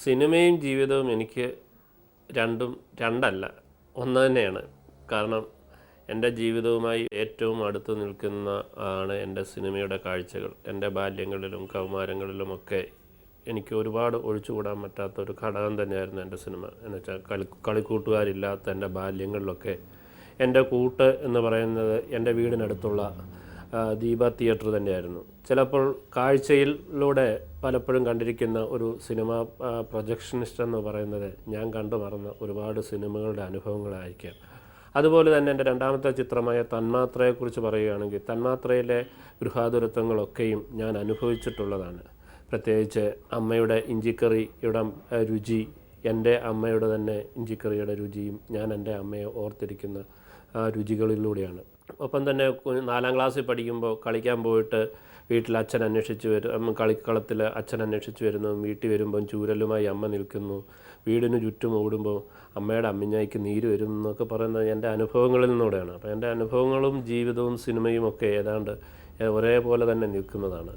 സിനിമയും ജീവിതവും എനിക്ക് രണ്ടല്ല, ഒന്ന് തന്നെയാണ്. കാരണം എൻ്റെ ജീവിതവുമായി ഏറ്റവും അടുത്ത് നിൽക്കുന്ന ആണ് എൻ്റെ സിനിമയുടെ കാഴ്ചകൾ. എൻ്റെ ബാല്യങ്ങളിലും കൗമാരങ്ങളിലുമൊക്കെ എനിക്ക് ഒരുപാട് ഒഴിച്ചുകൂടാൻ പറ്റാത്ത ഒരു ഘടകം തന്നെയായിരുന്നു എൻ്റെ സിനിമ. എന്ന് വെച്ചാൽ കളിക്കൂട്ടുകാരില്ലാത്ത എൻ്റെ ബാല്യങ്ങളിലൊക്കെ എൻ്റെ കൂട്ട് എന്ന് പറയുന്നത് എൻ്റെ വീടിനടുത്തുള്ള ദീപ തിയേറ്റർ തന്നെയായിരുന്നു. ചിലപ്പോൾ കാഴ്ചയിലൂടെ പലപ്പോഴും കണ്ടിരിക്കുന്ന ഒരു സിനിമ പ്രൊജക്ഷനിസ്റ്റ് എന്ന് പറയുന്നത് ഞാൻ കണ്ടു മറന്ന ഒരുപാട് സിനിമകളുടെ അനുഭവങ്ങളായിരിക്കാം. അതുപോലെ തന്നെ എൻ്റെ രണ്ടാമത്തെ ചിത്രമായ തന്മാത്രയെക്കുറിച്ച് പറയുകയാണെങ്കിൽ തന്മാത്രയിലെ ഗൃഹാതുരത്വങ്ങളൊക്കെയും ഞാൻ അനുഭവിച്ചിട്ടുള്ളതാണ്. പ്രത്യേകിച്ച് അമ്മയുടെ ഇഞ്ചിക്കറിയുടെ രുചി, എൻ്റെ അമ്മയുടെ തന്നെ ഇഞ്ചിക്കറിയുടെ രുചിയും ഞാൻ എൻ്റെ അമ്മയെ ഓർത്തിരിക്കുന്ന ആ രുചികളിലൂടെയാണ്. ഒപ്പം തന്നെ 4ാം ക്ലാസ്സിൽ പഠിക്കുമ്പോൾ കളിക്കാൻ പോയിട്ട് വീട്ടിൽ അച്ഛൻ അന്വേഷിച്ച് വരും, കളിക്കളത്തിൽ അച്ഛൻ അന്വേഷിച്ച് വരുന്നു. വീട്ടിൽ വരുമ്പം ചൂരലുമായി അമ്മ നിൽക്കുന്നു. വീടിന് ചുറ്റും ഓടുമ്പോൾ അമ്മയുടെ അമ്മിഞ്ഞായിക്ക് നീര് വരും എന്നൊക്കെ പറയുന്നത് എൻ്റെ അനുഭവങ്ങളിൽ നിന്നൂടെയാണ്. അപ്പോൾ എൻ്റെ അനുഭവങ്ങളും ജീവിതവും സിനിമയും ഒക്കെ ഏതാണ്ട് ഒരേപോലെ തന്നെ നിൽക്കുന്നതാണ്.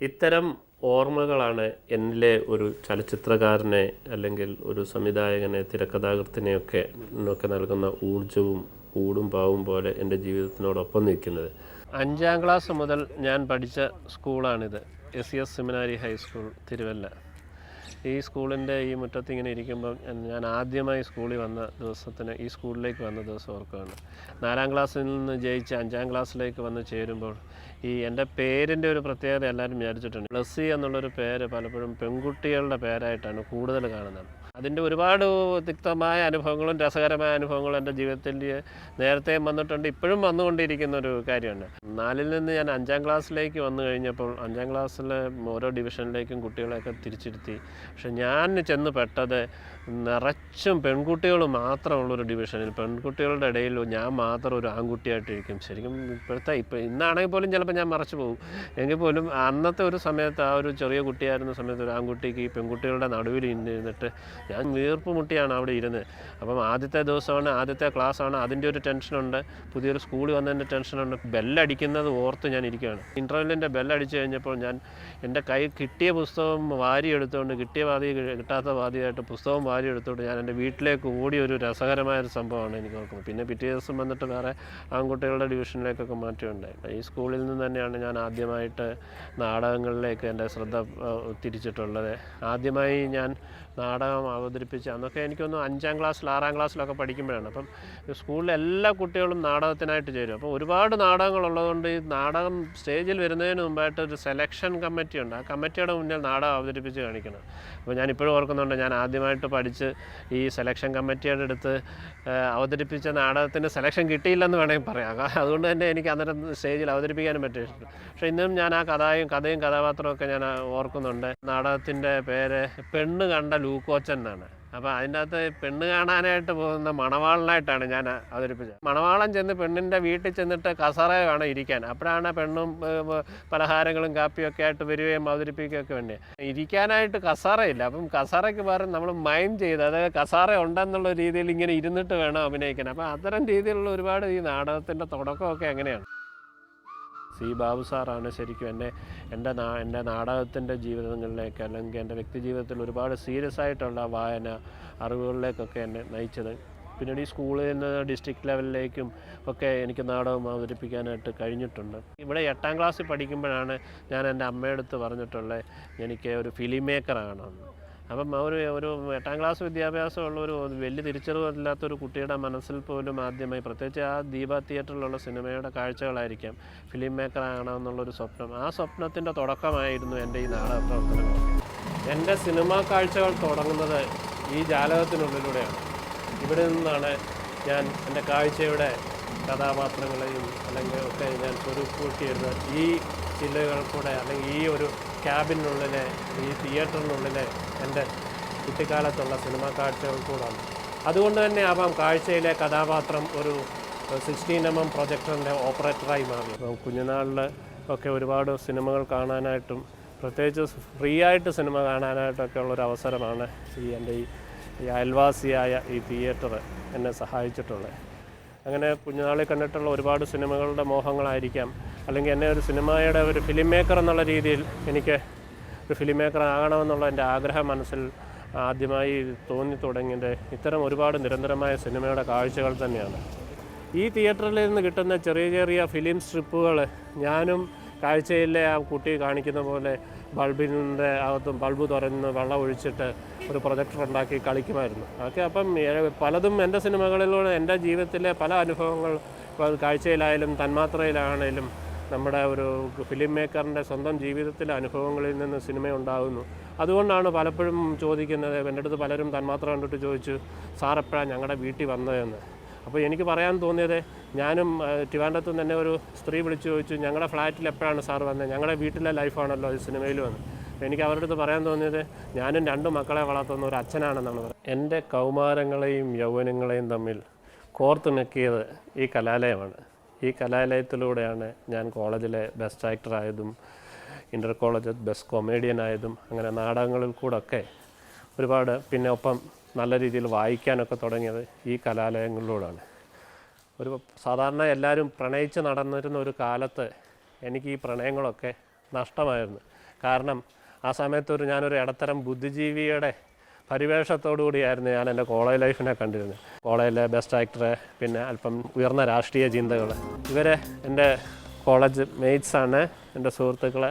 ഇത്തരം ഓർമ്മകളാണ് എന്നിലെ ഒരു ചലച്ചിത്രകാരനെ അല്ലെങ്കിൽ ഒരു സംവിധായകനെ, തിരക്കഥാകൃത്തിനെയൊക്കെ നൽകുന്ന ഊർജവും ഊടും പാവും പോലെ എൻ്റെ ജീവിതത്തിനോടൊപ്പം നിൽക്കുന്നത്. 5ാം ക്ലാസ് മുതൽ ഞാൻ പഠിച്ച സ്കൂളാണിത്, SES സെമിനാരി ഹൈസ്കൂൾ, തിരുവല്ല. ഈ സ്കൂളിൻ്റെ ഈ മുറ്റത്ത് ഇങ്ങനെ ഇരിക്കുമ്പം ഞാൻ ആദ്യമായി സ്കൂളിൽ വന്ന ദിവസത്തിന്, ഈ സ്കൂളിലേക്ക് വന്ന ദിവസം ഓർക്കുകയാണ്. 4ാം ക്ലാസ്സിൽ നിന്ന് ജയിച്ച് 5ാം ക്ലാസ്സിലേക്ക് വന്ന് ചേരുമ്പോൾ ഈ എൻ്റെ പേരിൻ്റെ ഒരു പ്രത്യേകത എല്ലാവരും വിചാരിച്ചിട്ടുണ്ട്. ബ്ലസ്സി എന്നുള്ളൊരു പേര് പലപ്പോഴും പെൺകുട്ടികളുടെ പേരായിട്ടാണ് കൂടുതൽ കാണുന്നത്. അതിൻ്റെ ഒരുപാട് തിക്തമായ അനുഭവങ്ങളും രസകരമായ അനുഭവങ്ങളും എൻ്റെ ജീവിതത്തിൽ നേരത്തെയും വന്നിട്ടുണ്ട്, ഇപ്പോഴും വന്നുകൊണ്ടിരിക്കുന്ന ഒരു കാര്യമാണ്. 4ൽ നിന്ന് ഞാൻ 5ാം ക്ലാസ്സിലേക്ക് വന്നു കഴിഞ്ഞപ്പോൾ 5ാം ക്ലാസ്സിലെ ഓരോ ഡിവിഷനിലേക്കും കുട്ടികളെയൊക്കെ തിരിച്ചിരുത്തി. പക്ഷെ ഞാൻ ചെന്ന് പെട്ടത് നിറച്ചും പെൺകുട്ടികൾ മാത്രമുള്ളൊരു ഡിവിഷനിൽ, പെൺകുട്ടികളുടെ ഇടയിൽ ഞാൻ മാത്രം ഒരു ആൺകുട്ടിയായിട്ടിരിക്കും. ശരിക്കും ഇന്നാണെങ്കിൽ പോലും ചിലപ്പോൾ ഞാൻ മറച്ചു പോകും. എങ്കിൽ പോലും അന്നത്തെ ഒരു സമയത്ത്, ആ ഒരു ചെറിയ കുട്ടിയായിരുന്ന സമയത്ത് ഒരു ആൺകുട്ടിക്ക് ഈ പെൺകുട്ടികളുടെ നടുവിൽ ഇരുന്നിട്ട് ഞാൻ വീർപ്പ് മുട്ടിയാണ് അവിടെ ഇരുന്നത്. അപ്പം ആദ്യത്തെ ദിവസമാണ്, ആദ്യത്തെ ക്ലാസ്സാണ്, അതിൻ്റെ ഒരു ടെൻഷനുണ്ട്. പുതിയൊരു സ്കൂളിൽ വന്നതിൻ്റെ ടെൻഷനുണ്ട്. ബെല്ലടിക്കുന്നത് ഓർത്ത് ഞാൻ ഇരിക്കുകയാണ്. ഇൻ്റർവെല്ലിൻ്റെ ബെല്ലടിച്ച് കഴിഞ്ഞപ്പോൾ ഞാൻ എൻ്റെ കൈ കിട്ടിയ പുസ്തകം വാരി എടുത്തുകൊണ്ട്, കിട്ടിയ പാതി കിട്ടാത്ത പാതിയായിട്ട് പുസ്തകം വാരി എടുത്തുകൊണ്ട് ഞാൻ എൻ്റെ വീട്ടിലേക്ക് ഓടിയ ഒരു രസകരമായൊരു സംഭവമാണ് എനിക്ക് ഓർക്കുന്നത്. പിന്നെ പിറ്റേ ദിവസം വന്നിട്ട് വേറെ ആൺകുട്ടികളുടെ ഡിവിഷനിലേക്കൊക്കെ മാറ്റമുണ്ടായി. ഈ സ്കൂളിൽ നിന്ന് തന്നെയാണ് ഞാൻ ആദ്യമായിട്ട് നാടകങ്ങളിലേക്ക് എൻ്റെ ശ്രദ്ധ തിരിച്ചിട്ടുള്ളത്. ആദ്യമായി ഞാൻ നാടകം അവതരിപ്പിച്ച് അന്നൊക്കെ എനിക്കൊന്ന് 5ാം ക്ലാസ്സിൽ 6ാം ക്ലാസ്സിലൊക്കെ പഠിക്കുമ്പോഴാണ്. അപ്പം സ്കൂളിലെ എല്ലാ കുട്ടികളും നാടകത്തിനായിട്ട് ചേരും. അപ്പോൾ ഒരുപാട് നാടകങ്ങളുള്ളതുകൊണ്ട് ഈ നാടകം സ്റ്റേജിൽ വരുന്നതിന് മുമ്പായിട്ട് ഒരു സെലക്ഷൻ കമ്മിറ്റി ഉണ്ട്. ആ കമ്മിറ്റിയുടെ മുന്നിൽ നാടകം അവതരിപ്പിച്ച് കാണിക്കണം. അപ്പോൾ ഞാനിപ്പോഴും ഓർക്കുന്നുണ്ട്, ഞാൻ ആദ്യമായിട്ട് പഠിച്ച് ഈ സെലക്ഷൻ കമ്മിറ്റിയുടെ അടുത്ത് അവതരിപ്പിച്ച നാടകത്തിന് സെലക്ഷൻ കിട്ടിയില്ലെന്ന് വേണമെങ്കിൽ പറയാം. അതുകൊണ്ട് തന്നെ എനിക്ക് അന്നേരം സ്റ്റേജിൽ അവതരിപ്പിക്കാനും പറ്റിയിട്ടുണ്ട്. പക്ഷേ ഇന്നും ഞാൻ ആ കഥയും കഥാപാത്രമൊക്കെ ഞാൻ ഓർക്കുന്നുണ്ട്. നാടകത്തിൻ്റെ പേര് പെണ്ണ് കണ്ട ലൂക്കോച്ചൻ എന്നാണ്. അപ്പോൾ അതിൻ്റെ അകത്ത് പെണ്ണ് കാണാനായിട്ട് പോകുന്ന മണവാളനായിട്ടാണ് ഞാൻ അവതരിപ്പിച്ചത്. മണവാളൻ ചെന്ന് പെണ്ണിൻ്റെ വീട്ടിൽ ചെന്നിട്ട് കസറ വേണം ഇരിക്കാൻ. അപ്പോഴാണ് പെണ്ണും പലഹാരങ്ങളും കാപ്പിയൊക്കെ ആയിട്ട് വരികയും അവതരിപ്പിക്കുകയൊക്കെ വേണ്ടി. ഇരിക്കാനായിട്ട് കസറയില്ല. അപ്പം കസറയ്ക്ക് പകരം നമ്മൾ മൈം ചെയ്ത്, അതായത് കസറ ഉണ്ടെന്നുള്ള രീതിയിൽ ഇങ്ങനെ ഇരുന്നിട്ട് വേണം അഭിനയിക്കാൻ. അപ്പോൾ അത്തരം രീതിയിലുള്ള ഒരുപാട് ഈ നാടകത്തിൻ്റെ തുടക്കമൊക്കെ എങ്ങനെയാണ്. സി ബാബു സാറാണ് ശരിക്കും എൻ്റെ നാടകത്തിൻ്റെ ജീവിതങ്ങളിലേക്ക്, അല്ലെങ്കിൽ എൻ്റെ വ്യക്തി ജീവിതത്തിൽ ഒരുപാട് സീരിയസ് ആയിട്ടുള്ള വായന അറിവുകളിലേക്കൊക്കെ എന്നെ നയിച്ചത്. പിന്നീട് ഈ സ്കൂളിൽ നിന്ന് ഡിസ്ട്രിക്ട് ലെവലിലേക്കും ഒക്കെ എനിക്ക് നാടകം അവതരിപ്പിക്കാനായിട്ട് കഴിഞ്ഞിട്ടുണ്ട്. ഇവിടെ 8ാം ക്ലാസ്സിൽ പഠിക്കുമ്പോഴാണ് ഞാൻ എൻ്റെ അമ്മയടുത്ത് പറഞ്ഞിട്ടുള്ളത് എനിക്ക് ഒരു ഫിലിം മേക്കറാകണമെന്ന്. അപ്പം ഒരു 8ാം ക്ലാസ് വിദ്യാഭ്യാസമുള്ള ഒരു വലിയ തിരിച്ചറിവില്ലാത്തൊരു കുട്ടിയുടെ മനസ്സിൽ പോലും ആദ്യമായി, പ്രത്യേകിച്ച് ആ ദീപ തിയേറ്ററിലുള്ള സിനിമയുടെ കാഴ്ചകളായിരിക്കാം, ഫിലിം മേക്കർ ആകണമെന്നുള്ളൊരു സ്വപ്നം. ആ സ്വപ്നത്തിൻ്റെ തുടക്കമായിരുന്നു എൻ്റെ ഈ നാടക പ്രവർത്തനങ്ങൾ. എൻ്റെ സിനിമാ കാഴ്ചകൾ തുടങ്ങുന്നത് ഈ ജാലകത്തിനുള്ളിലൂടെയാണ്. ഇവിടെ നിന്നാണ് ഞാൻ എൻ്റെ കാഴ്ചയുടെ കഥാപാത്രങ്ങളെയും അല്ലെങ്കിൽ ഒക്കെ ഞാൻ സ്വരൂപൂട്ടിയിരുന്നത്. ഈ ചില്ലകൾ കൂടെ, അല്ലെങ്കിൽ ഈ ഒരു ക്യാബിനുള്ളിലെ, ഈ തിയേറ്ററിനുള്ളിലെ എൻ്റെ കുട്ടിക്കാലത്തുള്ള സിനിമാ കാഴ്ചകൾ കൂടാണ്. അതുകൊണ്ട് തന്നെ ആവാം കാഴ്ചയിലെ കഥാപാത്രം ഒരു 16mm പ്രൊജക്ടറിൻ്റെ ഓപ്പറേറ്ററായി മാറി. കുഞ്ഞുനാളിൽ ഒക്കെ ഒരുപാട് സിനിമകൾ കാണാനായിട്ടും, പ്രത്യേകിച്ച് ഫ്രീ ആയിട്ട് സിനിമ കാണാനായിട്ടൊക്കെ ഉള്ളൊരു അവസരമാണ് എൻ്റെ ഈ അയൽവാസിയായ ഈ തിയേറ്റർ എന്നെ സഹായിച്ചിട്ടുള്ളത്. അങ്ങനെ കുഞ്ഞുനാളിൽ കണ്ടിട്ടുള്ള ഒരുപാട് സിനിമകളുടെ മോഹങ്ങളായിരിക്കാം, അല്ലെങ്കിൽ എന്നെ ഒരു സിനിമയുടെ ഒരു ഫിലിം മേക്കർ എന്നുള്ള രീതിയിൽ എനിക്ക് ഒരു ഫിലിം മേക്കർ ആകണമെന്നുള്ള എൻ്റെ ആഗ്രഹം മനസ്സിൽ ആദ്യമായി തോന്നി തുടങ്ങിയത് ഇത്തരം ഒരുപാട് നിരന്തരമായ സിനിമയുടെ കാഴ്ചകൾ തന്നെയാണ്. ഈ തിയേറ്ററിൽ നിന്ന് കിട്ടുന്ന ചെറിയ ചെറിയ ഫിലിം സ്ട്രിപ്പുകൾ ഞാനും കാഴ്ചയിലെ ആ കുട്ടി കാണിക്കുന്ന പോലെ ബൾബിൻ്റെ അകത്തും ബൾബ് തുറന്ന് വെള്ളം ഒഴിച്ചിട്ട് ഒരു പ്രൊജക്ടർ ഉണ്ടാക്കി കളിക്കുമായിരുന്നു. അതൊക്കെ അപ്പം പലതും എൻ്റെ സിനിമകളിലൂടെ എൻ്റെ ജീവിതത്തിലെ പല അനുഭവങ്ങൾ കാഴ്ചയിലായാലും തന്മാത്രയിലാണേലും നമ്മുടെ ഒരു ഫിലിം മേക്കറിൻ്റെ സ്വന്തം ജീവിതത്തിലെ അനുഭവങ്ങളിൽ നിന്ന് സിനിമ ഉണ്ടാകുന്നു. അതുകൊണ്ടാണ് പലപ്പോഴും ചോദിക്കുന്നത്, എൻ്റെ അടുത്ത് പലരും തന്മാത്ര കണ്ടിട്ട് ചോദിച്ചു, സാർ എപ്പോഴാണ് ഞങ്ങളുടെ വീട്ടിൽ വന്നതെന്ന്. അപ്പോൾ എനിക്ക് പറയാൻ തോന്നിയത്, ഞാനും ട്രിവാൻഡ്രത്ത് തന്നെ ഒരു സ്ത്രീ വിളിച്ചു ചോദിച്ചു, ഞങ്ങളുടെ ഫ്ലാറ്റിൽ എപ്പോഴാണ് സാർ വന്നത്, ഞങ്ങളുടെ വീട്ടിലെ ലൈഫാണല്ലോ ഈ സിനിമയിൽ വന്നത്. അപ്പോൾ എനിക്ക് അവരുടെ അടുത്ത് പറയാൻ തോന്നിയത്, ഞാനും 2 മക്കളെ വളർത്തുന്ന ഒരു അച്ഛനാണെന്നാണ് പറയുന്നത്. എൻ്റെ കൗമാരങ്ങളെയും യൗവനങ്ങളെയും തമ്മിൽ കോർത്തിണക്കിയത് ഈ കലാലയമാണ്. ഈ കലാലയത്തിലൂടെയാണ് ഞാൻ കോളേജിലെ ബെസ്റ്റ് ആക്ടറായതും ഇൻ്റർ കോളേജ് ബെസ്റ്റ് കൊമേഡിയനായതും അങ്ങനെ നാടകങ്ങളിൽ കൂടെയൊക്കെ ഒരുപാട്, പിന്നെ ഒപ്പം നല്ല രീതിയിൽ വായിക്കാനൊക്കെ തുടങ്ങിയത് ഈ കലാലയങ്ങളിലൂടെയാണ്. ഒരു സാധാരണ എല്ലാവരും പ്രണയിച്ച് നടന്നിരുന്ന ഒരു കാലത്ത് എനിക്ക് ഈ പ്രണയങ്ങളൊക്കെ നഷ്ടമായിരുന്നു. കാരണം ആ സമയത്ത് ഞാനൊരു ഇടത്തരം ബുദ്ധിജീവിയുടെ പരിവേഷത്തോടു കൂടിയായിരുന്നു ഞാൻ എൻ്റെ കോളേജ് ലൈഫിനെ കണ്ടിരുന്നത്. കോളേജിലെ ബെസ്റ്റ് ആക്ടറെ, പിന്നെ അല്പം ഉയർന്ന രാഷ്ട്രീയ ചിന്തകൾ, ഇവരെ എൻ്റെ കോളേജ് മേറ്റ്സാണ്, എൻ്റെ സുഹൃത്തുക്കൾ.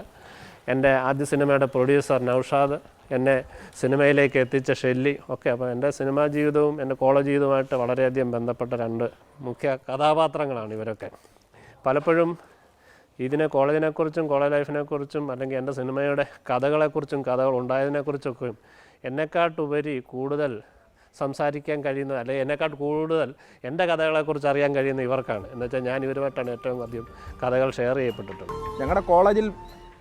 എൻ്റെ ആദ്യ സിനിമയുടെ പ്രൊഡ്യൂസർ നൗഷാദ്, എന്നെ സിനിമയിലേക്ക് എത്തിച്ച ഷെല്ലി ഒക്കെ. അപ്പോൾ എൻ്റെ സിനിമാ ജീവിതവും എൻ്റെ കോളേജ് ജീവിതവുമായിട്ട് വളരെയധികം ബന്ധപ്പെട്ട 2 മുഖ്യ കഥാപാത്രങ്ങളാണ് ഇവരൊക്കെ. പലപ്പോഴും കോളേജിനെക്കുറിച്ചും കോളേജ് ലൈഫിനെക്കുറിച്ചും അല്ലെങ്കിൽ എൻ്റെ സിനിമയുടെ കഥകളെക്കുറിച്ചും കഥകൾ ഉണ്ടായതിനെക്കുറിച്ചൊക്കെ എന്നെക്കാട്ടുപരി കൂടുതൽ സംസാരിക്കാൻ കഴിയുന്നത്, അല്ലെങ്കിൽ എന്നെക്കാട്ട് കൂടുതൽ എൻ്റെ കഥകളെക്കുറിച്ച് അറിയാൻ കഴിയുന്ന ഇവർക്കാണ്. എന്നുവെച്ചാൽ ഞാൻ ഇവരുമായിട്ടാണ് ഏറ്റവും അധികം കഥകൾ ഷെയർ ചെയ്യപ്പെട്ടിട്ടുള്ളത്. ഞങ്ങളുടെ കോളേജിൽ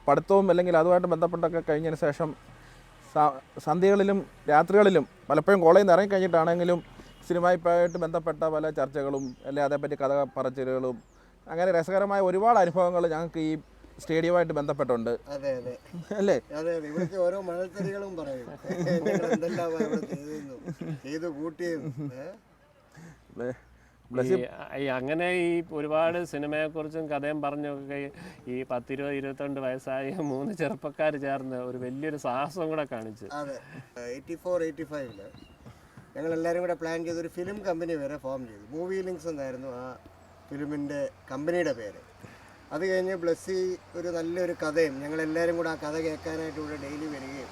പഠിത്തവും അല്ലെങ്കിൽ അതുമായിട്ട് ബന്ധപ്പെട്ടൊക്കെ കഴിഞ്ഞതിന് ശേഷം സന്ധ്യകളിലും രാത്രികളിലും പലപ്പോഴും കോളേജിൽ നിന്ന് ഇറങ്ങിക്കഴിഞ്ഞിട്ടാണെങ്കിലും സിനിമയുമായിട്ട് ബന്ധപ്പെട്ട പല ചർച്ചകളും അല്ലെങ്കിൽ അതേപ്പറ്റി കഥ പറച്ചിലുകളും അങ്ങനെ രസകരമായ ഒരുപാട് അനുഭവങ്ങൾ ഞങ്ങൾക്ക് ഈ സ്റ്റേഡിയവുമായിട്ട് ബന്ധപ്പെട്ടുണ്ട്. അതെ അതെ അല്ലേ? അതെ അതെ ഇവിടുത്തെ ഓരോ മഴത്തരികളും പറയും, എന്തെല്ലാം ചെയ്തു കൂട്ടിയും. അങ്ങനെ ഈ ഒരുപാട് സിനിമയെക്കുറിച്ചും കഥയും പറഞ്ഞൊക്കെ ഈ 10-20-22 വയസ്സായ 3 ചെറുപ്പക്കാർ ചേർന്ന് ഒരു വലിയൊരു സാഹസം കൂടെ കാണിച്ചു. അതെ, 84-85 ഞങ്ങളെല്ലാവരും കൂടെ പ്ലാൻ ചെയ്തൊരു ഫിലിം കമ്പനി വരെ ഫോം ചെയ്തു. മൂവി ലിങ്ക്സ് എന്നായിരുന്നു ആ ഫിലിമിൻ്റെ കമ്പനിയുടെ പേര്. അത് കഴിഞ്ഞ് ബ്ലസ്സി ഒരു നല്ലൊരു കഥയും ഞങ്ങളെല്ലാവരും കൂടെ ആ കഥ കേൾക്കാനായിട്ട് ഇവിടെ ഡെയിലി വരികയും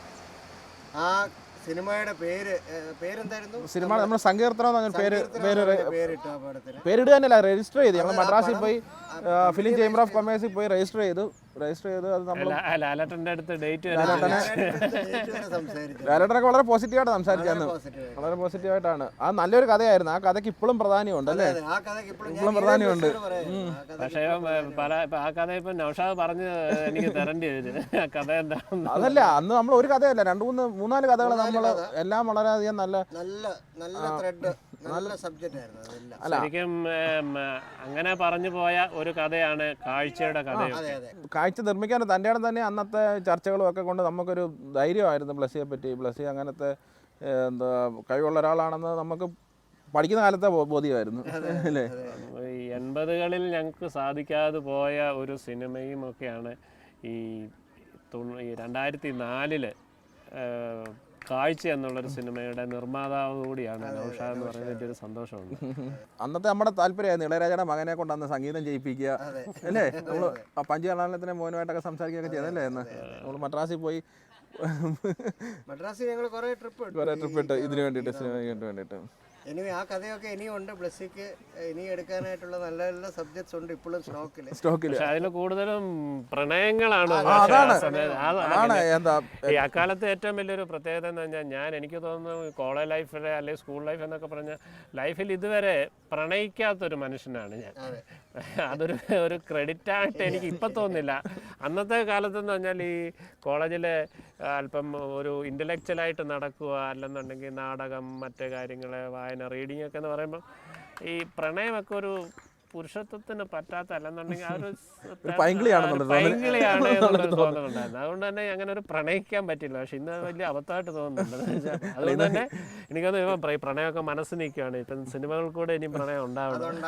ആ സിനിമയുടെ പേരെന്തായിരുന്നു? സിനിമ നമ്മുടെ സങ്കീർത്തനം പേരിടുക തന്നെയല്ല, രജിസ്റ്റർ ചെയ്ത് ഞങ്ങൾ മദ്രാസിൽ പോയി ഫിലിം ചേംബർ ഓഫ് കൊമേഴ്സിൽ പോയി രജിസ്റ്റർ ചെയ്തു അത് നമ്മൾ ലാലേട്ടനൊക്കെ വളരെ പോസിറ്റീവായിട്ട് സംസാരിച്ചായിരുന്നു. വളരെ പോസിറ്റീവായിട്ടാണ്. അത് നല്ലൊരു കഥയായിരുന്നു. ആ കഥയ്ക്ക് ഇപ്പോഴും പ്രാധാന്യമുണ്ട് അല്ലേ? ഇപ്പോഴും പ്രാധാന്യമുണ്ട്. പക്ഷേ ആ കഥ ഇപ്പൊ നൗഷാദ് പറഞ്ഞ് എനിക്ക് തരേണ്ടി വരും. കഥ എന്താണെന്ന് അതല്ല, അന്ന് നമ്മൾ ഒരു കഥയല്ല, 2-3-4 കഥകൾ നമ്മൾ എല്ലാം വളരെയധികം നല്ല ത്രെഡ്, നല്ല സബ്ജക്റ്റ് ആയിരുന്നു. ശരിക്കും അങ്ങനെ പറഞ്ഞു പോയ ഒരു കഥയാണ് കാഴ്ചയുടെ കഥ. കാഴ്ച നിർമ്മിക്കാൻ തൻ്റെ ഇടം തന്നെ അന്നത്തെ ചർച്ചകളും ഒക്കെ കൊണ്ട് നമുക്കൊരു ധൈര്യമായിരുന്നു ബ്ലസ്സിയെ പറ്റി. ബ്ലസ്സി അങ്ങനത്തെ എന്താ കഴിവുള്ള ഒരാളാണെന്ന് നമുക്ക് പഠിക്കുന്ന കാലത്തെ ബോധ്യമായിരുന്നു അല്ലേ? 80കളിൽ ഞങ്ങൾക്ക് സാധിക്കാതെ പോയ ഒരു സിനിമയും ഒക്കെയാണ് ഈ 2004 കാഴ്ച എന്നുള്ളൊരു സിനിമയുടെ നിർമ്മാതാവ് കൂടിയാണ് നൗഷാദ് എന്ന് പറയുന്നതിൻ്റെ ഒരു സന്തോഷമുണ്ട്. അന്നത്തെ നമ്മുടെ താല്പര്യമായിരുന്നു ഇളയരാജയുടെ മകനെ കൊണ്ട് അന്ന് സംഗീതം ചെയ്യിപ്പിക്കുക അല്ലേ? നമ്മൾ പഞ്ചകലാലയത്തിൻ്റെ മോനുമായിട്ടൊക്കെ സംസാരിക്കുകയൊക്കെ ചെയ്തല്ലേ? എന്ന് നമ്മൾ മദ്രാസിൽ പോയി, മദ്രാസിൽ ഞങ്ങൾ കുറേ ട്രിപ്പ് ഇട്ട് ഇതിന് വേണ്ടിയിട്ട്, സിനിമയ്ക്ക് വേണ്ടിയിട്ട്. എനിവേ ആ കഥയൊക്കെ ഇനിയുണ്ട്. ബ്ലസ്സിക്ക് ഇനി എടുക്കാനായിട്ടുള്ള നല്ല നല്ല സബ്ജക്ട്സ് ഉണ്ട് ഇപ്പോഴും സ്റ്റോക്കിൽ. അതിൽ കൂടുതലും പ്രണയങ്ങളാണ്. ഈ അക്കാലത്ത് ഏറ്റവും വലിയൊരു പ്രത്യേകത എന്ന് പറഞ്ഞാൽ എനിക്ക് തോന്നുന്നു കോളേജ് ലൈഫിലെ അല്ലെങ്കിൽ സ്കൂൾ ലൈഫ് എന്നൊക്കെ പറഞ്ഞാൽ ലൈഫിൽ ഇതുവരെ പ്രണയിക്കാത്തൊരു മനുഷ്യനാണ് ഞാൻ. അതൊരു ക്രെഡിറ്റായിട്ട് എനിക്ക് ഇപ്പം തോന്നുന്നില്ല. അന്നത്തെ കാലത്തെന്ന് പറഞ്ഞാൽ ഈ കോളേജിലെ അല്പം ഒരു ഇൻ്റലക്ച്വലായിട്ട് നടക്കുക, അല്ലെന്നുണ്ടെങ്കിൽ നാടകം, മറ്റു കാര്യങ്ങൾ, വായന, റീഡിംഗ് ഒക്കെ എന്ന് പറയുമ്പോൾ ഈ പ്രണയമൊക്കെ ഒരു പുരുഷത്വത്തിന് പറ്റാത്ത അല്ലെന്നുണ്ടെങ്കിൽ ആ ഒരു പൈങ്കിളിയാണെന്നുള്ളത് പൈങ്കിളിയാണ് എന്നുള്ളൊരു തോന്നലുണ്ടായിരുന്നു. അതുകൊണ്ട് തന്നെ അങ്ങനെ ഒരു പ്രണയിക്കാൻ പറ്റില്ല. പക്ഷെ ഇന്ന് വലിയ അബദ്ധമായിട്ട് തോന്നുന്നുണ്ട്. അതുകൊണ്ട് തന്നെ എനിക്കൊന്ന് ഇപ്പം പ്രണയമൊക്കെ മനസ്സിൽ നിൽക്കുകയാണ്. ഇപ്പം സിനിമകൾ കൂടെ ഇനി പ്രണയം ഉണ്ടാവണം.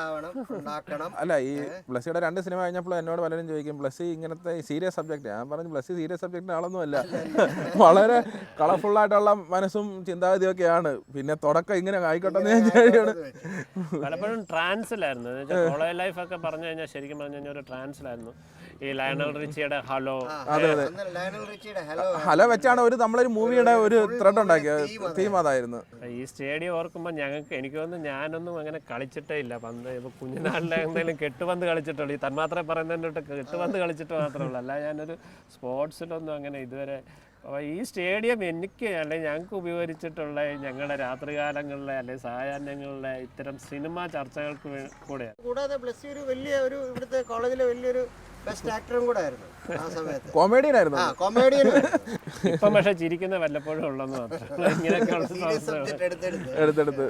അല്ല, ഈ ബ്ലസ്സിയുടെ 2 സിനിമ കഴിഞ്ഞപ്പോൾ എന്നോട് പലരും ചോദിക്കും ബ്ലസ്സി ഇങ്ങനത്തെ സീരിയസ് സബ്ജക്റ്റ്. ഞാൻ പറഞ്ഞു ബ്ലസ്സി സീരിയസ് സബ്ജക്റ്റിന് ആളൊന്നുമല്ല. വളരെ കളർഫുള്ളായിട്ടുള്ള മനസ്സും ചിന്താഗതിയൊക്കെയാണ്. പിന്നെ തുടക്കം ഇങ്ങനെ ആയിക്കോട്ടെ എന്ന് ഞാൻ പലപ്പോഴും ട്രാൻസിലായിരുന്നു. കോളേജ് ലൈഫൊക്കെ പറഞ്ഞു കഴിഞ്ഞാൽ ശരിക്കും പറഞ്ഞു കഴിഞ്ഞാൽ ഒരു ട്രാൻസിലായിരുന്നു. ഈ ലയണൽ റിച്ചിയുടെ ഹലോ ഹലോ വെച്ചാണ് നമ്മളൊരു മൂവിയുടെ ഒരു ത്രെഡ് ഉണ്ടാക്കിയത്. തീം അതായിരുന്നു. ഈ സ്റ്റേഡിയം ഓർക്കുമ്പോൾ എനിക്ക് തോന്നുന്നു ഞാനൊന്നും അങ്ങനെ കളിച്ചിട്ടേ ഇല്ല പന്ത്. ഇപ്പോൾ കുഞ്ഞുനാളിലെ എന്തെങ്കിലും കെട്ടുപന്ത് കളിച്ചിട്ടുള്ളൂ. ഈ തന്മാത്ര പറയുന്നതിൻ്റെ കെട്ടുപന്ത് കളിച്ചിട്ട് മാത്രമേ ഉള്ളൂ. അല്ല ഞാനൊരു സ്പോർട്സിലൊന്നും അങ്ങനെ ഇതുവരെ. അപ്പോൾ ഈ സ്റ്റേഡിയം എനിക്ക് അല്ലെങ്കിൽ ഞങ്ങൾക്ക് ഉപകരിച്ചിട്ടുള്ള ഞങ്ങളുടെ രാത്രികാലങ്ങളിലെ അല്ലെങ്കിൽ സായാഹ്നങ്ങളിലെ ഇത്തരം സിനിമാ ചർച്ചകൾക്ക് കൂടെയാണ്. കൂടാതെ ബ്ലസ്സി ഒരു ഇവിടുത്തെ കോളേജിലെ വലിയൊരു ബെസ്റ്റ് ആക്ടറും കൂടെ ആയിരുന്നു ആ സമയത്ത്. കോമേഡിയനായിരുന്നു. കൊമേഡിയൻ. ഇപ്പം പക്ഷെ ചിരിക്കുന്ന വല്ലപ്പോഴും ഉള്ളെന്ന് മാത്രം. ഇങ്ങനെയൊക്കെയുള്ള എടുത്തെടുത്ത്